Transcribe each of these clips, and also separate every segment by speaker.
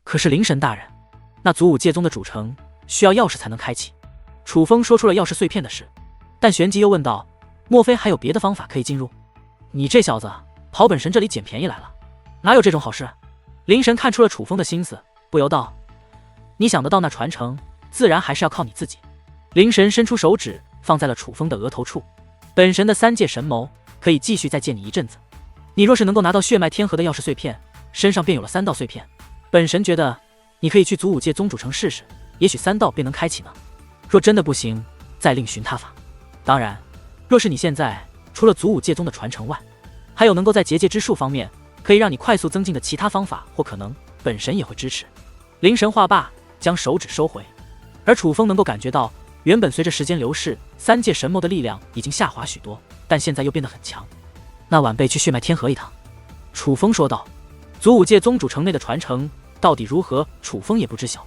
Speaker 1: 可是灵神大人，那祖武界宗的主城需要钥匙才能开启。楚风说出了钥匙碎片的事，但旋即又问道：莫非还有别的方法可以进入？你这小子跑本神这里捡便宜来了，哪有这种好事？灵神看出了楚风的心思，不由道：你想得到那传承，自然还是要靠你自己。灵神伸出手指放在了楚风的额头处，本神的3界神谋可以继续再借你一阵子。你若是能够拿到血脉天河的钥匙碎片，身上便有了3道碎片。本神觉得你可以去祖武界宗主城试试，也许3道便能开启呢。若真的不行，再另寻他法。当然，若是你现在除了祖武界宗的传承外，还有能够在结界之术方面可以让你快速增进的其他方法或可能，本神也会支持。灵神话罢，将手指收回。而楚风能够感觉到，原本随着时间流逝，3界神谋的力量已经下滑许多，但现在又变得很强。那晚辈去血脉天河一趟。楚风说道。祖武界宗主城内的传承到底如何，楚风也不知晓，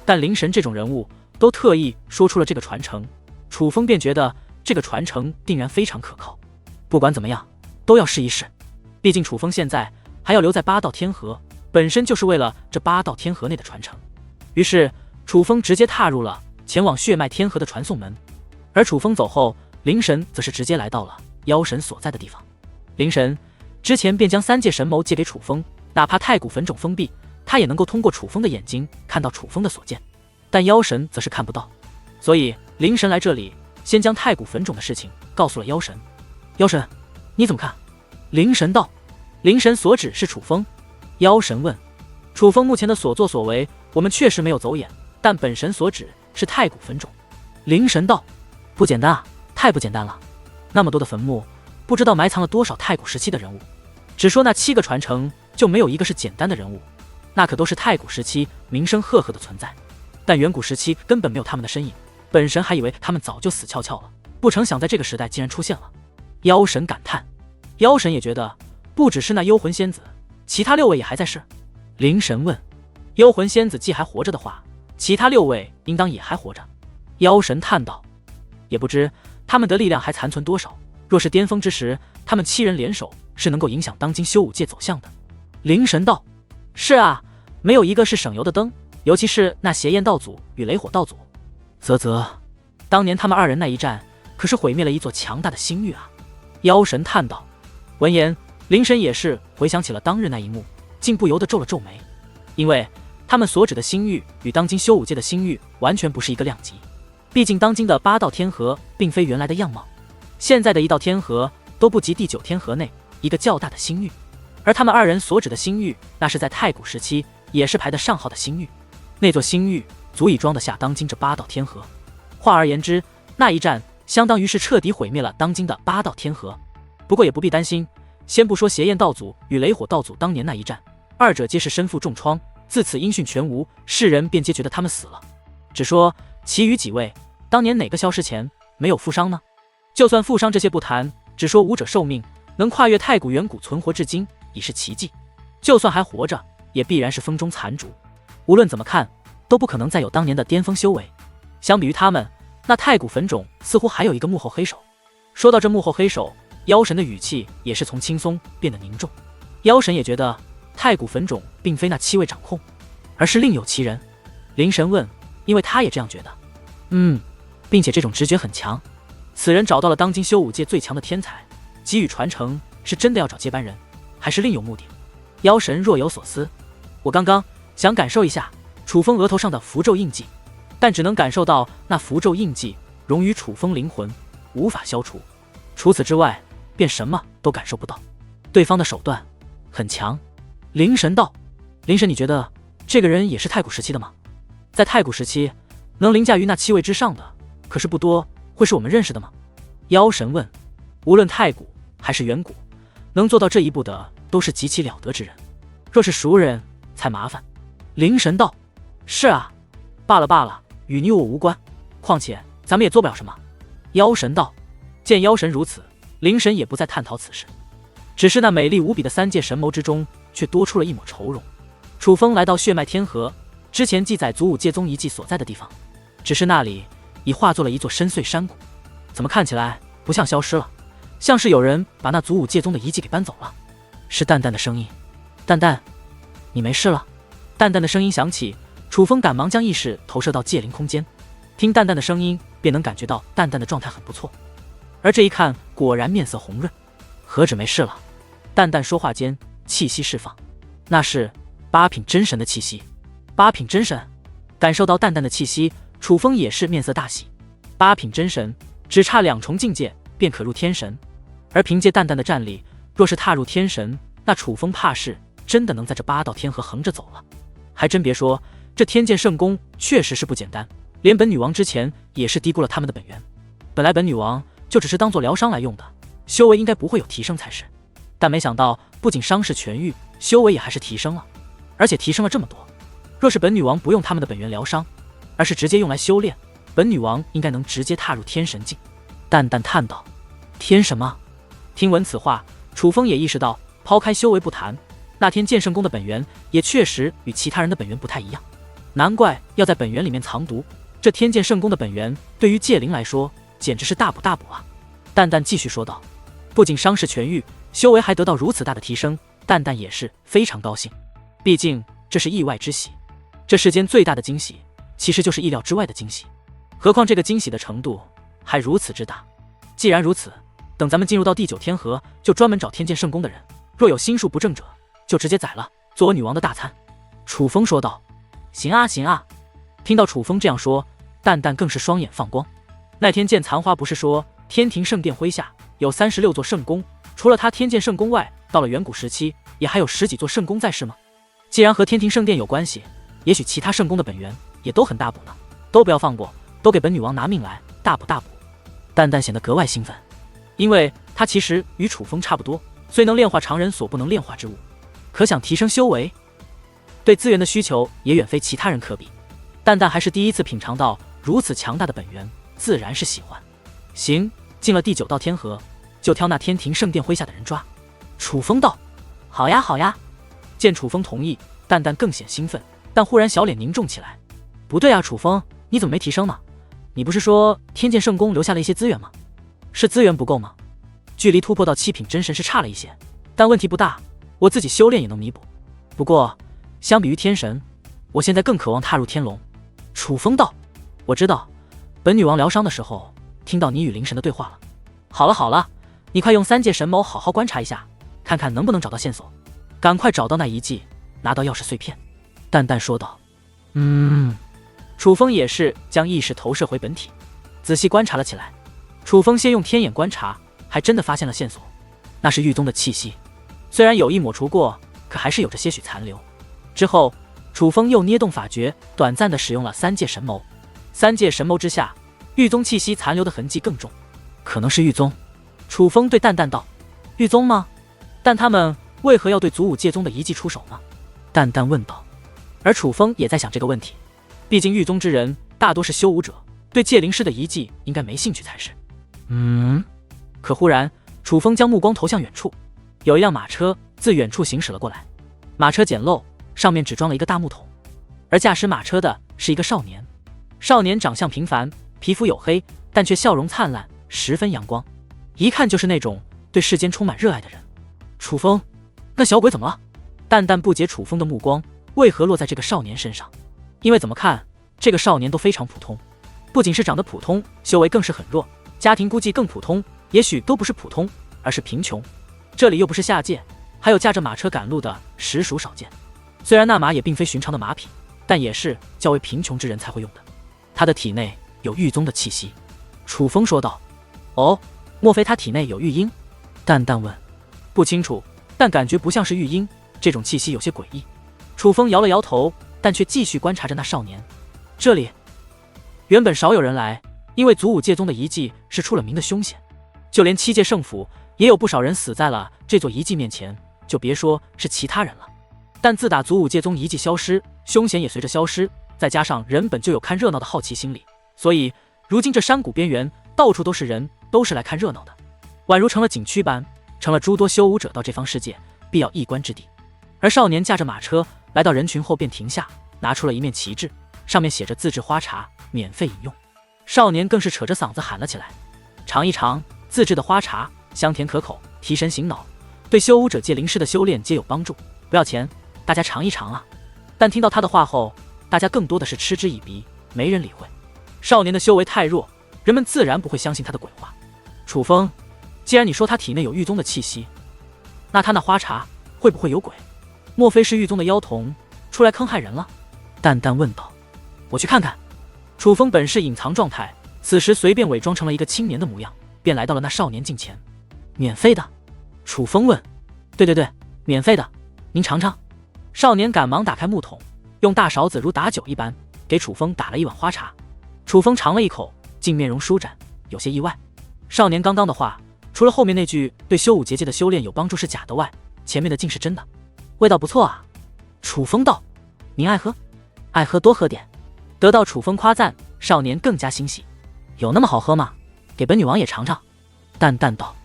Speaker 1: 但灵神这种人物都特意说出了这个传承，楚风便觉得这个传承定然非常可靠。不管怎么样，都要试一试。毕竟楚风现在还要留在8道天河，本身就是为了这8道天河内的传承。于是楚风直接踏入了前往血脉天河的传送门。而楚风走后，灵神则是直接来到了妖神所在的地方。灵神之前便将3界神谋借给楚风，哪怕太古坟冢封闭，他也能够通过楚风的眼睛看到楚风的所见，但妖神则是看不到。所以灵神来这里，先将太古坟冢的事情告诉了妖神。妖神，你怎么看？灵神道。灵神所指是楚风。妖神问。楚风目前的所作所为，我们确实没有走眼，但本神所指是太古坟冢。灵神道。不简单啊，太不简单了。那么多的坟墓，不知道埋藏了多少太古时期的人物。只说那7个传承，就没有一个是简单的人物，那可都是太古时期名声赫赫的存在。但远古时期根本没有他们的身影，本神还以为他们早就死翘翘了，不成想在这个时代竟然出现了。妖神感叹。妖神也觉得，不只是那幽魂仙子，其他6位也还在世。灵神问。幽魂仙子既还活着的话，其他6位应当也还活着。妖神叹道。也不知他们的力量还残存多少，若是巅峰之时，他们7人联手是能够影响当今修武界走向的。灵神道。是啊，没有一个是省油的灯，尤其是那邪焰道祖与雷火道祖。当年他们2人那一战，可是毁灭了一座强大的星域啊。妖神叹道。闻言，灵神也是回想起了当日那一幕，竟不由得皱了皱眉，因为他们所指的星域与当今修武界的星域完全不是一个量级。毕竟当今的8道天河并非原来的样貌，现在的1道天河都不及第9天河内一个较大的星域，而他们2人所指的星域，那是在太古时期也是排得上号的星域。那座星域足以装得下当今这8道天河。换而言之，那一战相当于是彻底毁灭了当今的8道天河。不过也不必担心，先不说邪焰道祖与雷火道祖当年那一战，2者皆是身负重创，自此音讯全无，世人便皆觉得他们死了。只说其余几位，当年哪个消失前没有负伤呢？就算负伤这些不谈，只说武者寿命能跨越太古远古存活至今已是奇迹，就算还活着，也必然是风中残烛。无论怎么看，都不可能再有当年的巅峰修为。相比于他们，那太古坟冢似乎还有一个幕后黑手。说到这幕后黑手，妖神的语气也是从轻松变得凝重。妖神也觉得太古坟冢并非那7位掌控，而是另有其人。灵神问，因为他也这样觉得。并且这种直觉很强，此人找到了当今修武界最强的天才，给予传承，是真的要找接班人，还是另有目的？妖神若有所思。我刚刚想感受一下楚风额头上的符咒印记，但只能感受到那符咒印记融于楚风灵魂，无法消除，除此之外便什么都感受不到。对方的手段很强。灵神道。灵神，你觉得这个人也是太古时期的吗？在太古时期能凌驾于那7位之上的可是不多，会是我们认识的吗？妖神问。无论太古还是远古，能做到这一步的都是极其了得之人，若是熟人才麻烦。灵神道。是啊，罢了，与你我无关，况且咱们也做不了什么。妖神道。见妖神如此，灵神也不再探讨此事，只是那美丽无比的3界神谋之中却多出了一抹愁容。楚风来到血脉天河，之前记载祖武界宗遗迹所在的地方，只是那里已化作了一座深邃山谷，怎么看起来不像消失了，像是有人把那祖武界宗的遗迹给搬走了。是淡淡的声音。淡淡，你没事了？淡淡的声音响起，楚风赶忙将意识投射到界灵空间，听淡淡的声音，便能感觉到淡淡的状态很不错。而这一看，果然面色红润，何止没事了？淡淡说话间，气息释放，那是八品真神的气息。八品真神，感受到淡淡的气息，楚风也是面色大喜。八品真神，只差2重境界便可入天神，而凭借淡淡的战力，若是踏入天神，那楚风怕是真的能在这8道天河横着走了。还真别说，这天剑圣功确实是不简单，连本女王之前也是低估了他们的本源。本来本女王就只是当做疗伤来用的，修为应该不会有提升才是，但没想到不仅伤势痊愈，修为也还是提升了，而且提升了这么多。若是本女王不用他们的本源疗伤，而是直接用来修炼，本女王应该能直接踏入天神境。淡淡叹道：“天什么？”听闻此话，楚风也意识到，抛开修为不谈，那天剑圣功的本源也确实与其他人的本源不太一样，难怪要在本源里面藏毒。这天剑圣功的本源对于界灵来说简直是大补大补啊！淡淡继续说道：“不仅伤势痊愈，修为还得到如此大的提升，淡淡也是非常高兴。毕竟这是意外之喜，这世间最大的惊喜其实就是意料之外的惊喜，何况这个惊喜的程度还如此之大。既然如此，等咱们进入到第9天河，就专门找天剑圣功的人，若有心术不正者，就直接宰了，做我女王的大餐。”楚风说道：“行啊行啊。”听到楚风这样说，淡淡更是双眼放光。那天剑残花不是说天庭圣殿麾下有36座圣宫，除了他天剑圣宫外，到了远古时期也还有10几座圣宫在世吗？既然和天庭圣殿有关系，也许其他圣宫的本源也都很大补呢，都不要放过，都给本女王拿命来大补大补。淡淡显得格外兴奋，因为他其实与楚风差不多，虽能炼化常人所不能炼化之物，可想提升修为，对资源的需求也远非其他人可比。淡淡还是第一次品尝到如此强大的本源，自然是喜欢。行，进了第9道天河，就挑那天庭圣殿麾下的人抓。楚风道：“好呀好呀。”见楚风同意，淡淡更显兴奋，但忽然小脸凝重起来。不对啊，楚风，你怎么没提升呢？你不是说天剑圣宫留下了一些资源吗？是资源不够吗？距离突破到7品真神是差了一些，但问题不大，我自己修炼也能弥补。不过相比于天神，我现在更渴望踏入天龙。楚风道：“我知道，本女王疗伤的时候听到你与灵神的对话了。好了好了，你快用3界神眸好好观察一下，看看能不能找到线索，赶快找到那遗迹，拿到钥匙碎片。”淡淡说道。楚风也是将意识投射回本体，仔细观察了起来。楚风先用天眼观察，还真的发现了线索，那是狱宗的气息，虽然有意抹除过，可还是有着些许残留。之后楚风又捏动法诀，短暂的使用了3界神眸。3界神眸之下，狱宗气息残留的痕迹更重，可能是狱宗。楚风对淡淡道：“狱宗吗？但他们为何要对祖武界宗的遗迹出手呢？”淡淡问道。而楚风也在想这个问题，毕竟狱宗之人大多是修武者，对界灵师的遗迹应该没兴趣才是。可忽然楚风将目光投向远处，有一辆马车自远处行驶了过来。马车简陋，上面只装了一个大木桶，而驾驶马车的是一个少年。少年长相平凡，皮肤黝黑，但却笑容灿烂，十分阳光，一看就是那种对世间充满热爱的人。楚风，那小鬼怎么了？淡淡不解楚风的目光为何落在这个少年身上，因为怎么看这个少年都非常普通，不仅是长得普通，修为更是很弱，家庭估计更普通，也许都不是普通，而是贫穷。这里又不是下界，还有驾着马车赶路的实属少见。虽然那马也并非寻常的马匹，但也是较为贫穷之人才会用的。他的体内有狱宗的气息。楚风说道。哦，莫非他体内有玉婴？淡淡问。不清楚，但感觉不像是玉婴，这种气息有些诡异。楚风摇了摇头，但却继续观察着那少年。这里原本少有人来，因为祖武界宗的遗迹是出了名的凶险，就连7界圣府也有不少人死在了这座遗迹面前，就别说是其他人了。但自打祖武界宗遗迹消失，凶险也随着消失，再加上人本就有看热闹的好奇心理，所以如今这山谷边缘到处都是人，都是来看热闹的，宛如成了景区般，成了诸多修武者到这方世界必要一观之地。而少年驾着马车来到人群后便停下，拿出了一面旗帜，上面写着自制花茶，免费饮用。少年更是扯着嗓子喊了起来：“尝一尝自制的花茶，香甜可口，提神醒脑，对修武者界灵师的修炼皆有帮助，不要钱，大家尝一尝啊！”但听到他的话后，大家更多的是嗤之以鼻，没人理会。少年的修为太弱，人们自然不会相信他的鬼话。楚风，既然你说他体内有狱宗的气息，那他那花茶会不会有鬼？莫非是狱宗的妖童出来坑害人了？淡淡问道。我去看看。楚风本是隐藏状态，此时随便伪装成了一个青年的模样，便来到了那少年近前。免费的？楚风问。对，免费的，您尝尝。少年赶忙打开木桶，用大勺子如打酒一般给楚风打了一碗花茶。楚风尝了一口，竟面容舒展，有些意外。少年刚刚的话，除了后面那句对修武结界的修炼有帮助是假的外，前面的竟是真的。味道不错啊。楚风道。您爱喝？爱喝多喝点。得到楚风夸赞，少年更加欣喜。有那么好喝吗？给本女王也尝尝。淡淡道。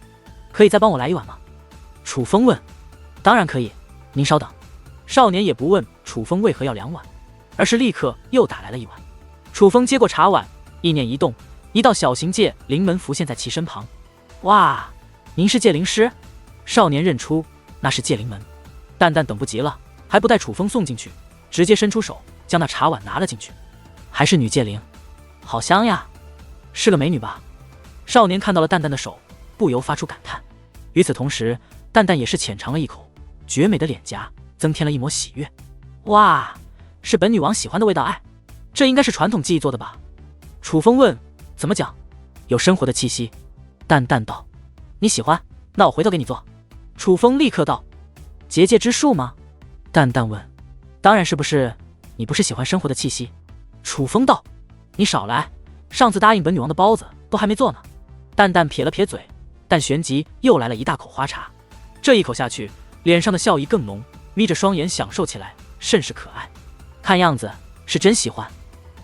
Speaker 1: 可以再帮我来一碗吗？楚风问。当然可以，您稍等。少年也不问楚风为何要2碗，而是立刻又打来了1碗。楚风接过茶碗，意念一动，一道小型戒灵门浮现在其身旁。哇，您是戒灵师？少年认出那是戒灵门。淡淡等不及了，还不带楚风送进去，直接伸出手将那茶碗拿了进去。还是女戒灵，好香呀，是个美女吧？少年看到了淡淡的手，不由发出感叹。与此同时，淡淡也是浅尝了一口，绝美的脸颊增添了一抹喜悦。哇，是本女王喜欢的味道。哎，这应该是传统技艺做的吧？楚风问。怎么讲？有生活的气息。淡淡道。你喜欢，那我回头给你做。楚风立刻道。结界之术吗？淡淡问。当然是，不是你不是喜欢生活的气息？楚风道。你少来，上次答应本女王的包子都还没做呢。淡淡撇了撇嘴，但旋即又来了一大口花茶。这一口下去，脸上的笑意更浓，眯着双眼享受起来，甚是可爱。看样子是真喜欢。